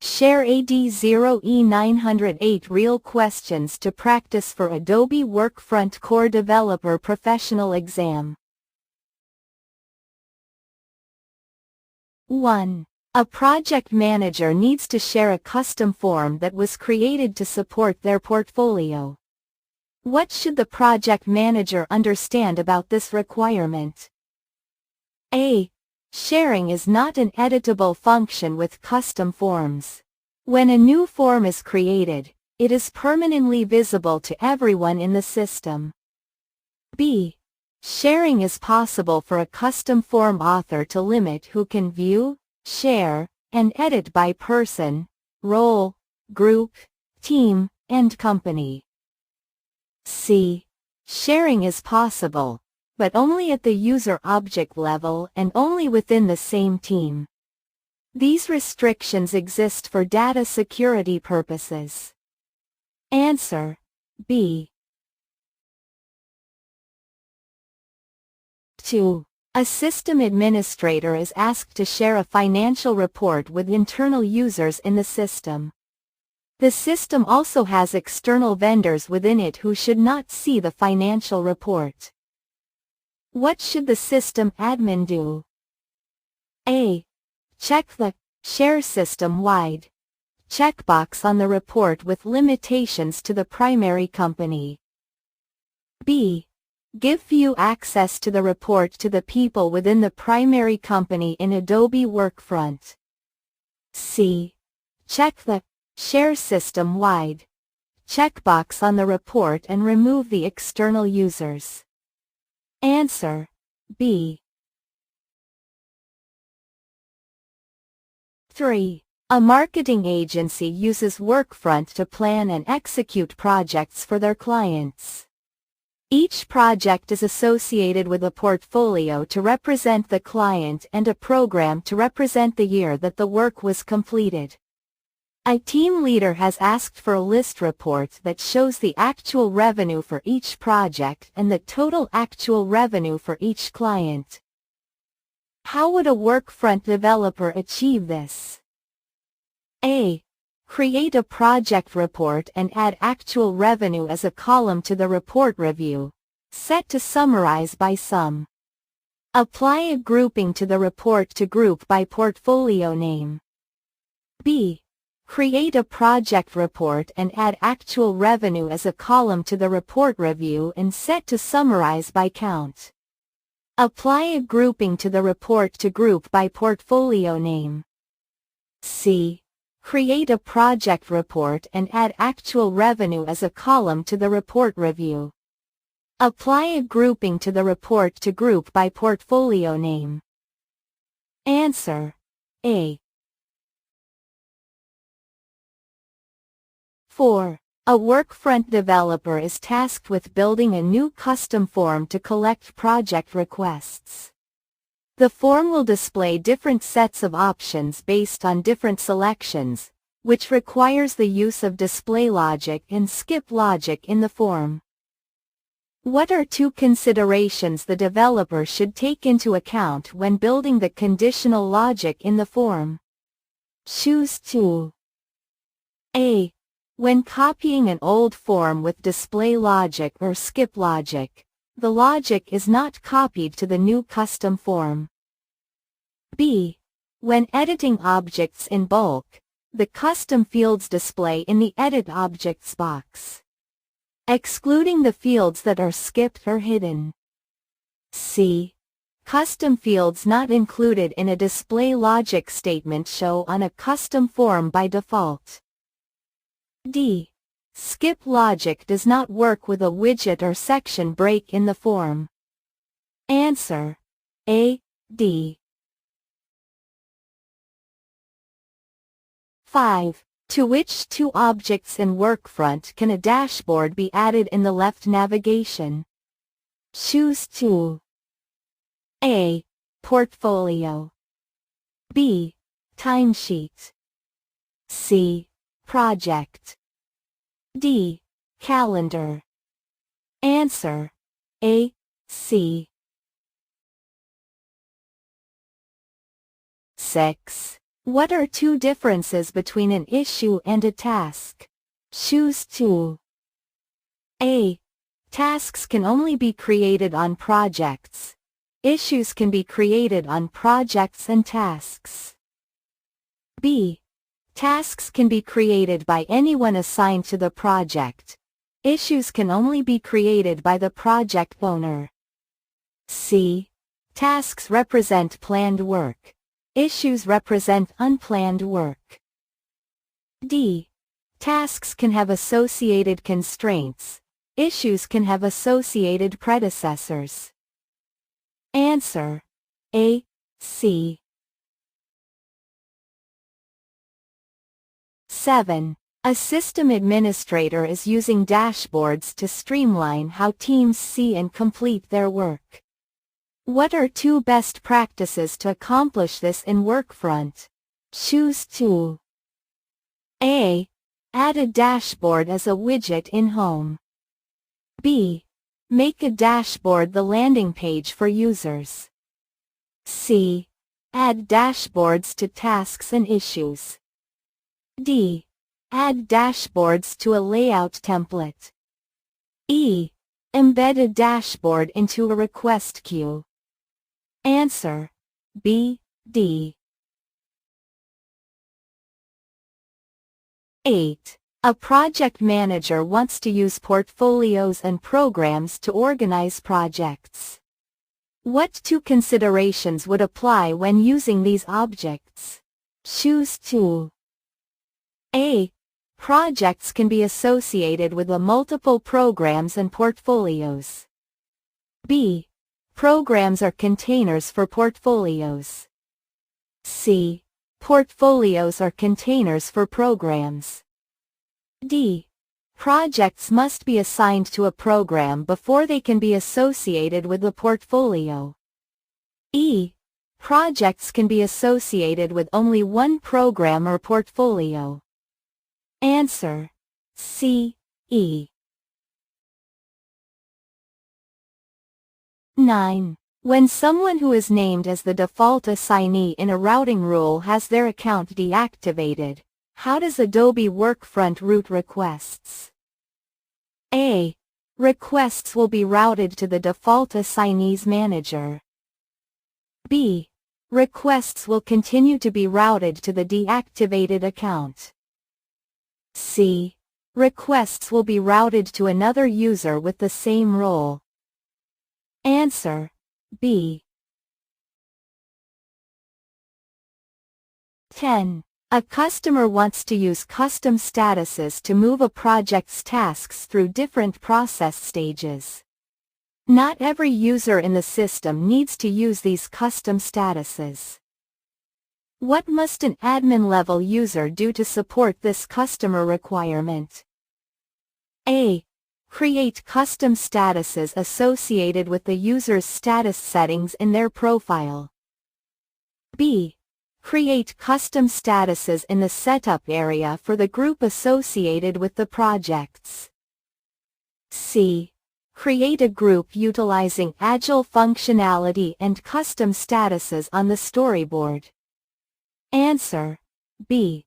Share AD0-E908 real questions to practice for Adobe Workfront Core Developer Professional Exam. 1. A project manager needs to share a custom form that was created to support their portfolio. What should the project manager understand about this requirement? A. Sharing is not an editable function with custom forms. When a new form is created, it is permanently visible to everyone in the system. B. Sharing is possible for a custom form author to limit who can view, share, and edit by person, role, group, team, and company. C. Sharing is possible, but only at the user object level and only within the same team. These restrictions exist for data security purposes. Answer: B. 2. A system administrator is asked to share a financial report with internal users in the system. The system also has external vendors within it who should not see the financial report. What should the system admin do? A. Check the Share System-Wide checkbox on the report with limitations to the primary company. B. Give view access to the report to the people within the primary company in Adobe Workfront. C. Check the Share System-Wide checkbox on the report and remove the external users. Answer: B. 3. A marketing agency uses Workfront to plan and execute projects for their clients. Each project is associated with a portfolio to represent the client and a program to represent the year that the work was completed. A team leader has asked for a list report that shows the actual revenue for each project and the total actual revenue for each client. How would a Workfront developer achieve this? A. Create a project report and add actual revenue as a column to the report review, set to summarize by sum. Apply a grouping to the report to group by portfolio name. B. Create a project report and add actual revenue as a column to the report review and set to summarize by count. Apply a grouping to the report to group by portfolio name. C. Create a project report and add actual revenue as a column to the report review. Apply a grouping to the report to group by portfolio name. Answer: A. 4. A Workfront developer is tasked with building a new custom form to collect project requests. The form will display different sets of options based on different selections, which requires the use of display logic and skip logic in the form. What are two considerations the developer should take into account when building the conditional logic in the form? Choose 2. A. When copying an old form with display logic or skip logic, the logic is not copied to the new custom form. B. When editing objects in bulk, the custom fields display in the Edit Objects box, excluding the fields that are skipped or hidden. C. Custom fields not included in a display logic statement show on a custom form by default. D. Skip logic does not work with a widget or section break in the form. Answer: A, D. 5. To which two objects in Workfront can a dashboard be added in the left navigation? Choose 2. A. Portfolio. B. Timesheet. C. Project. D. Calendar. Answer: A, C. 6. What are two differences between an issue and a task? Choose two. A. Tasks can only be created on projects. Issues can be created on projects and tasks. B. Tasks can be created by anyone assigned to the project. Issues can only be created by the project owner. C. Tasks represent planned work. Issues represent unplanned work. D. Tasks can have associated constraints. Issues can have associated predecessors. Answer: A, C. 7. A system administrator is using dashboards to streamline how teams see and complete their work. What are two best practices to accomplish this in Workfront? Choose two. A. Add a dashboard as a widget in Home. B. Make a dashboard the landing page for users. C. Add dashboards to tasks and issues. D. Add dashboards to a layout template. E. Embed a dashboard into a request queue. Answer: B, D. 8. A project manager wants to use portfolios and programs to organize projects. What two considerations would apply when using these objects? Choose two. A. Projects can be associated with multiple programs and portfolios. B. Programs are containers for portfolios. C. Portfolios are containers for programs. D. Projects must be assigned to a program before they can be associated with the portfolio. E. Projects can be associated with only one program or portfolio. Answer: C, E. 9. When someone who is named as the default assignee in a routing rule has their account deactivated, how does Adobe Workfront route requests? A. Requests will be routed to the default assignee's manager. B. Requests will continue to be routed to the deactivated account. C. Requests will be routed to another user with the same role. Answer: B. 10. A customer wants to use custom statuses to move a project's tasks through different process stages. Not every user in the system needs to use these custom statuses. What must an admin-level user do to support this customer requirement? A. Create custom statuses associated with the user's status settings in their profile. B. Create custom statuses in the setup area for the group associated with the projects. C. Create a group utilizing Agile functionality and custom statuses on the storyboard. Answer: B.